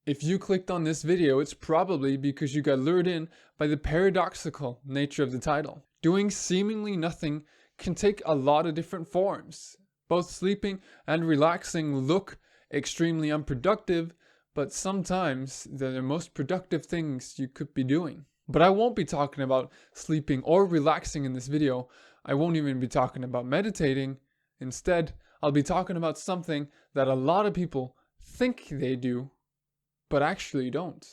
If you clicked on this video, it's probably because you got lured in by the paradoxical nature of the title. Doing seemingly nothing can take a lot of different forms. Both sleeping and relaxing look extremely unproductive, but sometimes they're the most productive things you could be doing. But I won't be talking about sleeping or relaxing in this video. I won't even be talking about meditating. Instead, I'll be talking about something that a lot of people think they do, but actually don't.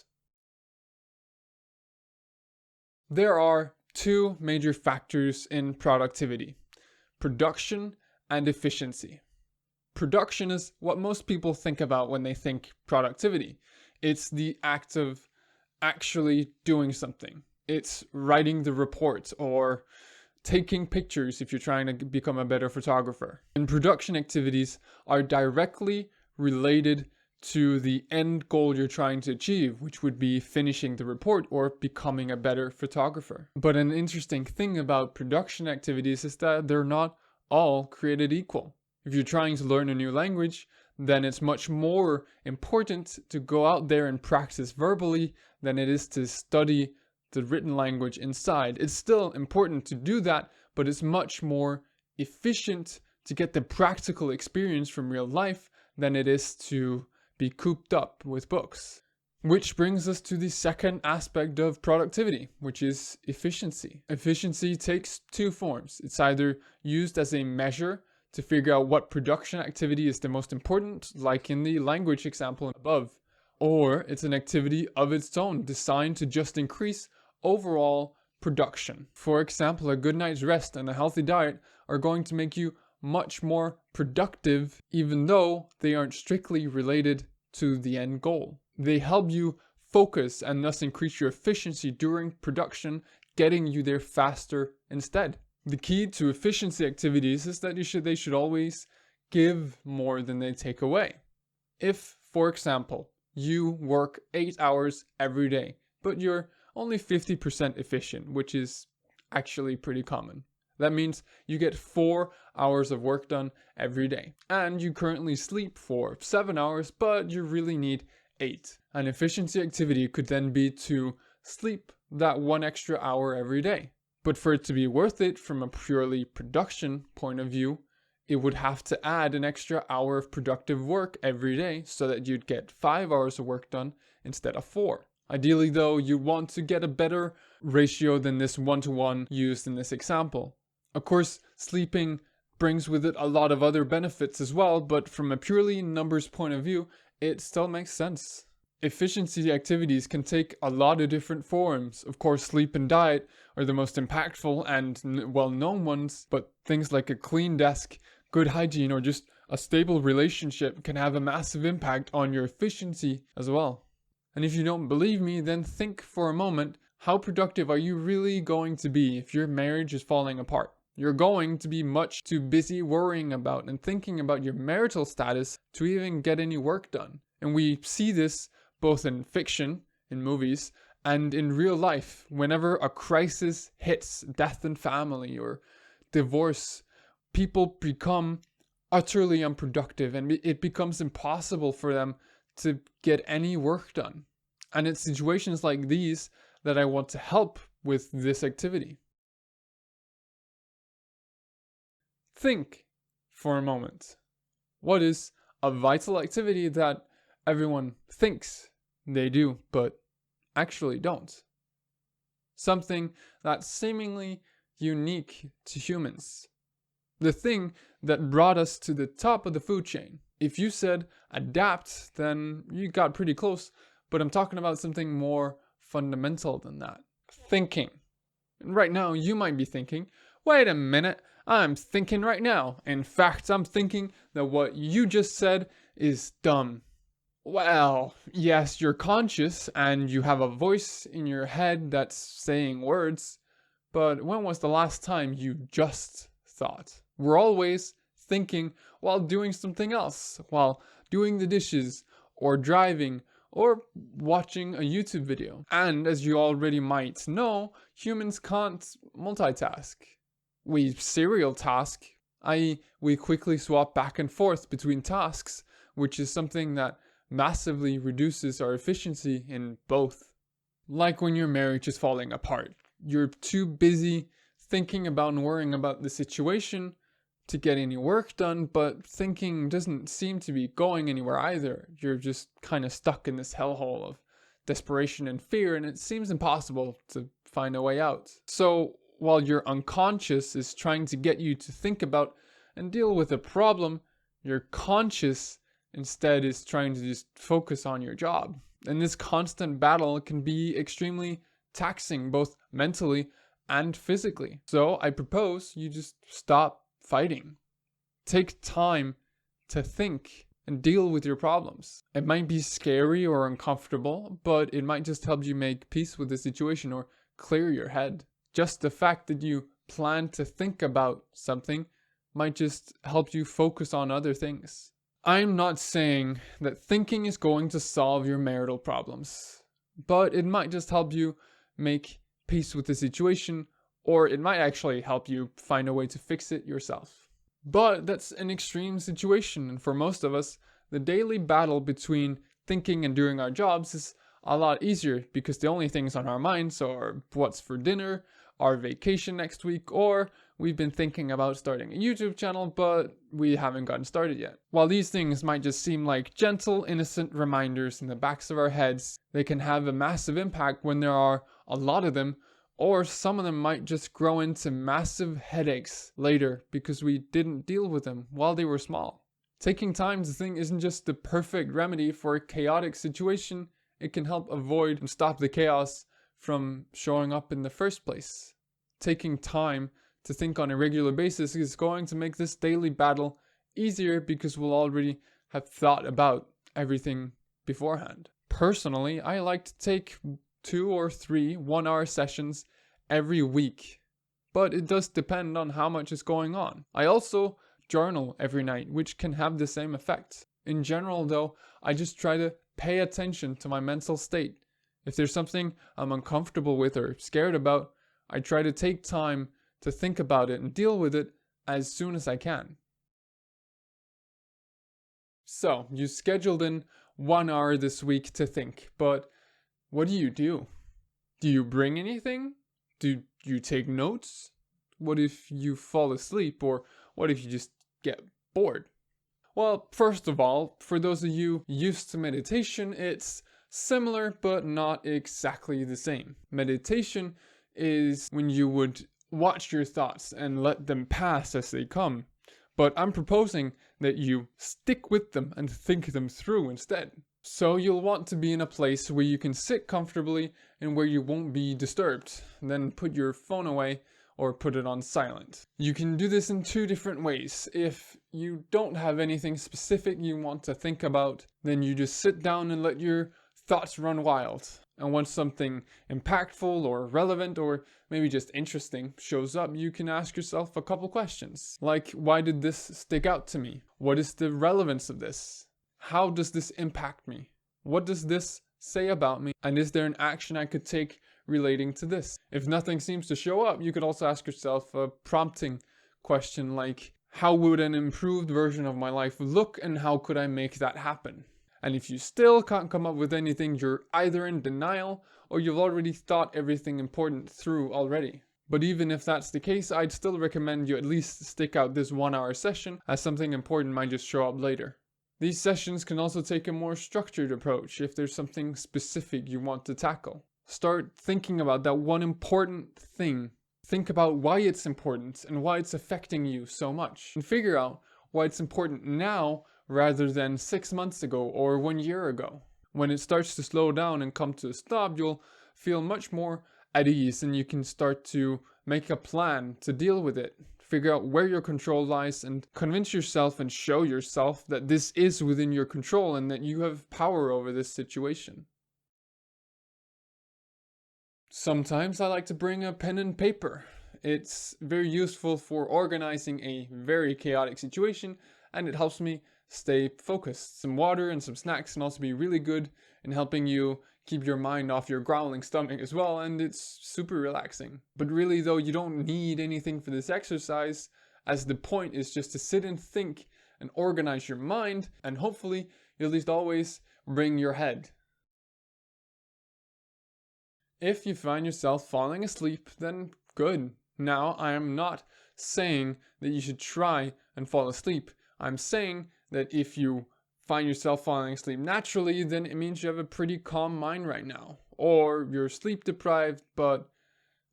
There are two major factors in productivity: production and efficiency. Production is what most people think about when they think productivity. It's the act of actually doing something. It's writing the report or taking pictures if you're trying to become a better photographer. And production activities are directly related to the end goal you're trying to achieve, which would be finishing the report or becoming a better photographer. But an interesting thing about production activities is that they're not all created equal. If you're trying to learn a new language, then it's much more important to go out there and practice verbally than it is to study the written language inside. It's still important to do that, but it's much more efficient to get the practical experience from real life than it is to be cooped up with books. Which brings us to the second aspect of productivity, which is efficiency. Efficiency takes two forms. It's either used as a measure to figure out what production activity is the most important, like in the language example above, or it's an activity of its own designed to just increase overall production. For example, a good night's rest and a healthy diet are going to make you much more productive, even though they aren't strictly related to the end goal. They help you focus and thus increase your efficiency during production, getting you there faster instead. The key to efficiency activities is that they should always give more than they take away. If, for example, you work 8 hours every day, but you're only 50% efficient, which is actually pretty common. That means you get 4 hours of work done every day. And you currently sleep for 7 hours, but you really need 8. An efficiency activity could then be to sleep that 1 extra hour every day. But for it to be worth it from a purely production point of view, it would have to add an extra hour of productive work every day so that you'd get 5 hours of work done instead of 4. Ideally though, you want to get a better ratio than this 1-to-1 used in this example. Of course, sleeping brings with it a lot of other benefits as well, but from a purely numbers point of view, it still makes sense. Efficiency activities can take a lot of different forms. Of course, sleep and diet are the most impactful and well-known ones, but things like a clean desk, good hygiene, or just a stable relationship can have a massive impact on your efficiency as well. And if you don't believe me, then think for a moment, how productive are you really going to be if your marriage is falling apart? You're going to be much too busy worrying about and thinking about your marital status to even get any work done. And we see this both in fiction, in movies, and in real life. Whenever a crisis hits, death in family or divorce, people become utterly unproductive and it becomes impossible for them to get any work done. And it's situations like these that I want to help with this activity. Think for a moment. What is a vital activity that everyone thinks they do, but actually don't? Something that's seemingly unique to humans. The thing that brought us to the top of the food chain. If you said adapt, then you got pretty close, but I'm talking about something more fundamental than that. Thinking. And right now, you might be thinking, wait a minute, I'm thinking right now. In fact, I'm thinking that what you just said is dumb. Well, yes, you're conscious and you have a voice in your head that's saying words, but when was the last time you just thought? We're always thinking while doing something else, while doing the dishes, or driving, or watching a YouTube video. And as you already might know, humans can't multitask. We serial task, i.e. we quickly swap back and forth between tasks, which is something that massively reduces our efficiency in both. Like when your marriage is falling apart. You're too busy thinking about and worrying about the situation to get any work done, but thinking doesn't seem to be going anywhere either. You're just kind of stuck in this hellhole of desperation and fear, and it seems impossible to find a way out. So while your unconscious is trying to get you to think about and deal with a problem, your conscious instead is trying to just focus on your job. And this constant battle can be extremely taxing, both mentally and physically. So I propose you just stop fighting. Take time to think and deal with your problems. It might be scary or uncomfortable, but it might just help you make peace with the situation or clear your head. Just the fact that you plan to think about something might just help you focus on other things. I'm not saying that thinking is going to solve your marital problems, but it might just help you make peace with the situation, or it might actually help you find a way to fix it yourself. But that's an extreme situation, and for most of us, the daily battle between thinking and doing our jobs is a lot easier because the only things on our minds are what's for dinner, our vacation next week, or we've been thinking about starting a YouTube channel, but we haven't gotten started yet. While these things might just seem like gentle, innocent reminders in the backs of our heads, they can have a massive impact when there are a lot of them, or some of them might just grow into massive headaches later because we didn't deal with them while they were small. Taking time to think isn't just the perfect remedy for a chaotic situation, it can help avoid and stop the chaos from showing up in the first place. Taking time to think on a regular basis is going to make this daily battle easier because we'll already have thought about everything beforehand. Personally, I like to take 2 or 3 1-hour sessions every week, but it does depend on how much is going on. I also journal every night, which can have the same effect. In general though, I just try to pay attention to my mental state. If there's something I'm uncomfortable with or scared about, I try to take time to think about it and deal with it as soon as I can. So, you scheduled in 1 hour this week to think, but what do you do? Do you bring anything? Do you take notes? What if you fall asleep, or what if you just get bored? Well, first of all, for those of you used to meditation, it's similar but not exactly the same. Meditation is when you would watch your thoughts and let them pass as they come. But I'm proposing that you stick with them and think them through instead. So you'll want to be in a place where you can sit comfortably and where you won't be disturbed. Then put your phone away or put it on silent. You can do this in 2 different ways. If you don't have anything specific you want to think about, then you just sit down and let your thoughts run wild. And once something impactful or relevant or maybe just interesting shows up, you can ask yourself a couple questions. Like, why did this stick out to me? What is the relevance of this? How does this impact me? What does this say about me? And is there an action I could take relating to this? If nothing seems to show up, you could also ask yourself a prompting question like, how would an improved version of my life look and how could I make that happen? And if you still can't come up with anything, you're either in denial or you've already thought everything important through already. But even if that's the case, I'd still recommend you at least stick out this 1 hour session, as something important might just show up later. These sessions can also take a more structured approach if there's something specific you want to tackle. Start thinking about that one important thing. Think about why it's important and why it's affecting you so much. And figure out why it's important now rather than 6 months ago or 1 year ago. When it starts to slow down and come to a stop, you'll feel much more at ease and you can start to make a plan to deal with it. Figure out where your control lies and convince yourself and show yourself that this is within your control and that you have power over this situation. Sometimes I like to bring a pen and paper. It's very useful for organizing a very chaotic situation and it helps me stay focused. Some water and some snacks can also be really good in helping you keep your mind off your growling stomach as well, and it's super relaxing. But really though, you don't need anything for this exercise, as the point is just to sit and think and organize your mind, and hopefully you'll at least always bring your head. If you find yourself falling asleep, then good. Now, I am not saying that you should try and fall asleep. I'm saying that if you find yourself falling asleep naturally, then it means you have a pretty calm mind right now. Or you're sleep deprived, but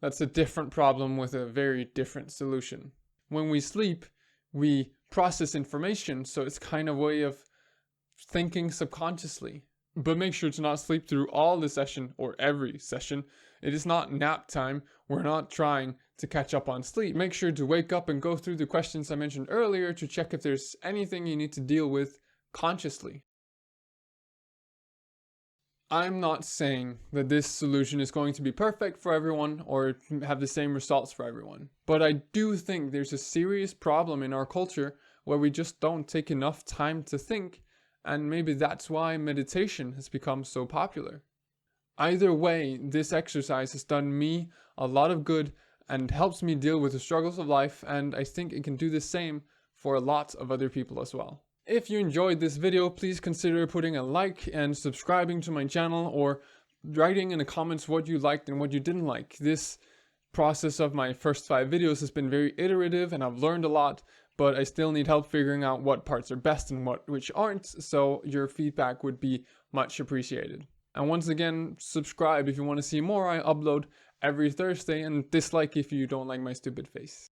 that's a different problem with a very different solution. When we sleep, we process information, so it's kind of a way of thinking subconsciously. But make sure to not sleep through all the session or every session. It is not nap time. We're not trying to catch up on sleep. Make sure to wake up and go through the questions I mentioned earlier to check if there's anything you need to deal with consciously. I'm not saying that this solution is going to be perfect for everyone or have the same results for everyone. But I do think there's a serious problem in our culture where we just don't take enough time to think, and maybe that's why meditation has become so popular. Either way, this exercise has done me a lot of good and helps me deal with the struggles of life, and I think it can do the same for a lot of other people as well. If you enjoyed this video, please consider putting a like and subscribing to my channel, or writing in the comments what you liked and what you didn't like. This process of my first 5 videos has been very iterative and I've learned a lot, but I still need help figuring out what parts are best and which aren't, so your feedback would be much appreciated. And once again, subscribe if you want to see more. I upload every Thursday, and dislike if you don't like my stupid face.